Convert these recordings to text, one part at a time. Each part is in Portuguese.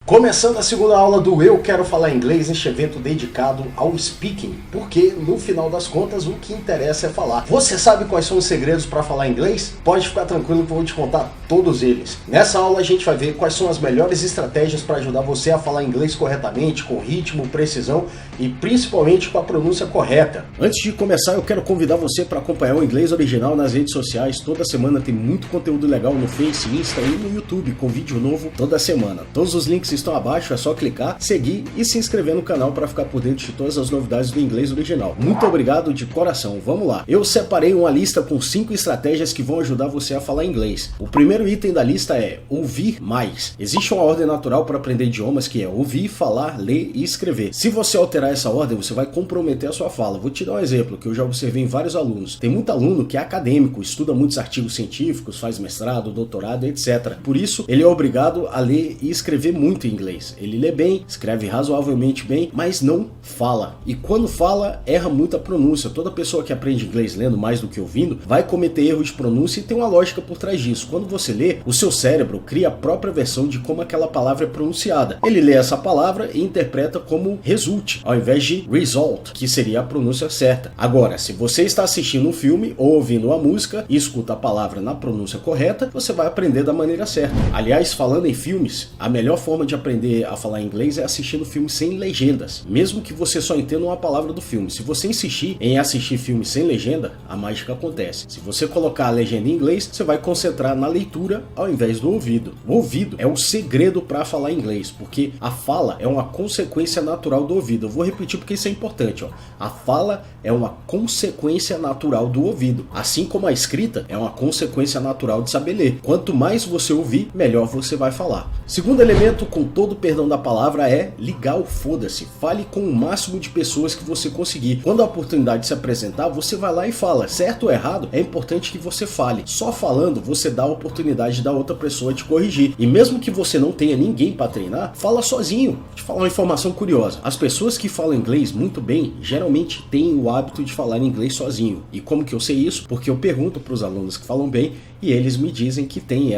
Começando a segunda aula do Eu Quero Falar Inglês, este evento dedicado ao speaking, porque no final das contas o que interessa é falar. Você sabe quais são os segredos para falar inglês? Pode ficar tranquilo que eu vou te contar todos eles. Nessa aula a gente vai ver quais são as melhores estratégias para ajudar você a falar inglês corretamente, com ritmo, precisão e principalmente com a pronúncia correta. Antes de começar, eu quero convidar você para acompanhar o Inglês Original nas redes sociais. Toda semana tem muito conteúdo legal no Face, Insta e no YouTube, com vídeo novo toda semana. Todos os links estão abaixo, é só clicar, seguir e se inscrever no canal para ficar por dentro de todas as novidades do Inglês Original. Muito obrigado de coração, vamos lá. Eu separei uma lista com 5 estratégias que vão ajudar você a falar inglês. O primeiro item da lista é ouvir mais. Existe uma ordem natural para aprender idiomas que é ouvir, falar, ler e escrever. Se você alterar essa ordem, você vai comprometer a sua fala. Vou te dar um exemplo que eu já observei em vários alunos. Tem muito aluno que é acadêmico, estuda muitos artigos científicos, faz mestrado, doutorado, etc. Por isso, ele é obrigado a ler e escrever muito em inglês. Ele lê bem, escreve razoavelmente bem, mas não fala. E quando fala, erra muito a pronúncia. Toda pessoa que aprende inglês lendo mais do que ouvindo vai cometer erros de pronúncia e tem uma lógica por trás disso. Quando você lê, o seu cérebro cria a própria versão de como aquela palavra é pronunciada. Ele lê essa palavra e interpreta como result, ao invés de result, que seria a pronúncia certa. Agora, se você está assistindo um filme ou ouvindo uma música e escuta a palavra na pronúncia correta, você vai aprender da maneira certa. Aliás, falando em filmes, a melhor forma de aprender a falar inglês é assistindo filmes sem legendas, mesmo que você só entenda uma palavra do filme. Se você insistir em assistir filmes sem legenda, a mágica acontece. Se você colocar a legenda em inglês, você vai concentrar na leitura ao invés do ouvido. O ouvido é o segredo para falar inglês, porque a fala é uma consequência natural do ouvido. Eu vou repetir porque isso é importante. A fala é uma consequência natural do ouvido, assim como a escrita é uma consequência natural de saber ler. Quanto mais você ouvir, melhor você vai falar. Segundo elemento, com todo o perdão da palavra, é ligar o foda-se. Fale com o máximo de pessoas que você conseguir. Quando a oportunidade se apresentar, você vai lá e fala. Certo ou errado, é importante que você fale. Só falando, você dá a oportunidade da outra pessoa te corrigir. E mesmo que você não tenha ninguém para treinar, fala sozinho. Vou te falar uma informação curiosa. As pessoas que falam inglês muito bem, geralmente têm o hábito de falar inglês sozinho. E como que eu sei isso? Porque eu pergunto para os alunos que falam bem e eles me dizem que tem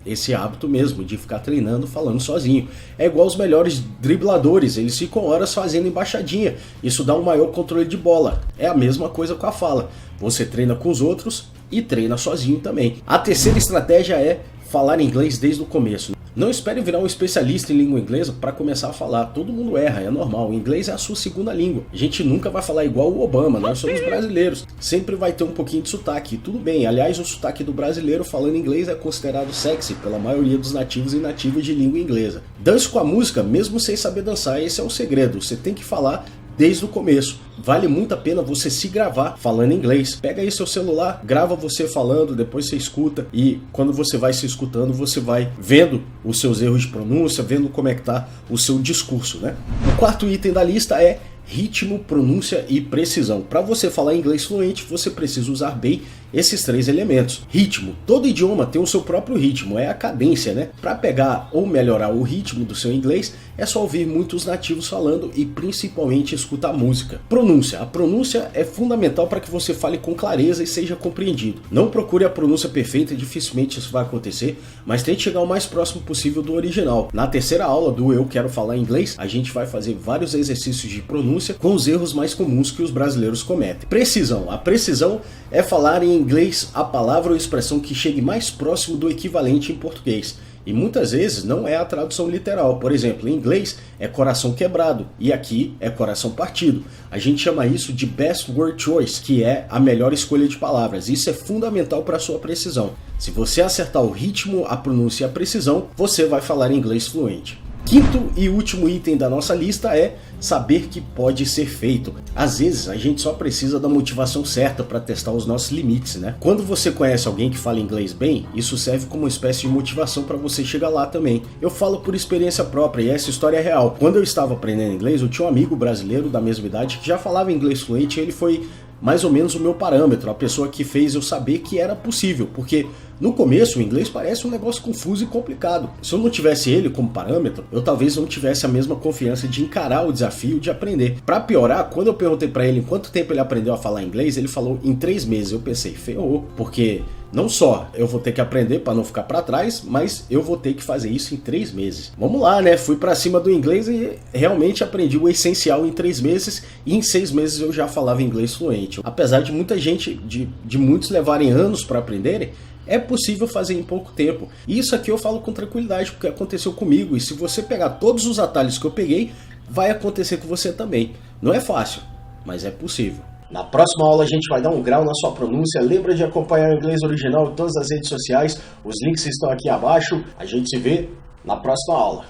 esse hábito mesmo de ficar treinando falando sozinho. É igual os melhores dribladores, eles ficam horas fazendo embaixadinha. Isso dá um maior controle de bola. É a mesma coisa com a fala. Você treina com os outros e treina sozinho também. A terceira estratégia é falar inglês desde o começo. Não espere virar um especialista em língua inglesa para começar a falar. Todo mundo erra, é normal. O inglês é a sua segunda língua. A gente nunca vai falar igual o Obama, nós somos brasileiros. Sempre vai ter um pouquinho de sotaque. Tudo bem, aliás, o sotaque do brasileiro falando inglês é considerado sexy pela maioria dos nativos e nativas de língua inglesa. Dance com a música, mesmo sem saber dançar, esse é o segredo. Você tem que falar desde o começo. Vale muito a pena você se gravar falando inglês. Pega aí seu celular, grava você falando, depois você escuta e quando você vai se escutando, você vai vendo os seus erros de pronúncia, vendo como é que tá o seu discurso, né? O quarto item da lista é ritmo, pronúncia e precisão. Para você falar inglês fluente, você precisa usar bem esses 3 elementos. Ritmo. Todo idioma tem o seu próprio ritmo, é a cadência, né? Para pegar ou melhorar o ritmo do seu inglês, é só ouvir muitos nativos falando e principalmente escutar música. Pronúncia. A pronúncia é fundamental para que você fale com clareza e seja compreendido. Não procure a pronúncia perfeita, dificilmente isso vai acontecer, mas tente chegar o mais próximo possível do original. Na terceira aula do Eu Quero Falar Inglês, a gente vai fazer vários exercícios de pronúncia com os erros mais comuns que os brasileiros cometem. Precisão. A precisão é falar em inglês a palavra ou expressão que chegue mais próximo do equivalente em português. E muitas vezes não é a tradução literal. Por exemplo, em inglês é coração quebrado e aqui é coração partido. A gente chama isso de best word choice, que é a melhor escolha de palavras. Isso é fundamental para a sua precisão. Se você acertar o ritmo, a pronúncia e a precisão, você vai falar inglês fluente. Quinto e último item da nossa lista é saber que pode ser feito. Às vezes a gente só precisa da motivação certa para testar os nossos limites, né? Quando você conhece alguém que fala inglês bem, isso serve como uma espécie de motivação para você chegar lá também. Eu falo por experiência própria e essa história é real. Quando eu estava aprendendo inglês, eu tinha um amigo brasileiro da mesma idade que já falava inglês fluente e ele foi mais ou menos o meu parâmetro, a pessoa que fez eu saber que era possível, porque No começo, o inglês parece um negócio confuso e complicado. Se eu não tivesse ele como parâmetro, eu talvez não tivesse a mesma confiança de encarar o desafio de aprender. Para piorar, quando eu perguntei para ele em quanto tempo ele aprendeu a falar inglês, ele falou em 3 meses. Eu pensei, ferrou, porque não só eu vou ter que aprender para não ficar para trás, mas eu vou ter que fazer isso em 3 meses. Vamos lá, né? Fui para cima do inglês e realmente aprendi o essencial em 3 meses e em 6 meses eu já falava inglês fluente. Apesar de muita gente, de muitos levarem anos para aprenderem, é possível fazer em pouco tempo. E isso aqui eu falo com tranquilidade, porque aconteceu comigo. E se você pegar todos os atalhos que eu peguei, vai acontecer com você também. Não é fácil, mas é possível. Na próxima aula a gente vai dar um grau na sua pronúncia. Lembra de acompanhar o inglês original em todas as redes sociais. Os links estão aqui abaixo. A gente se vê na próxima aula.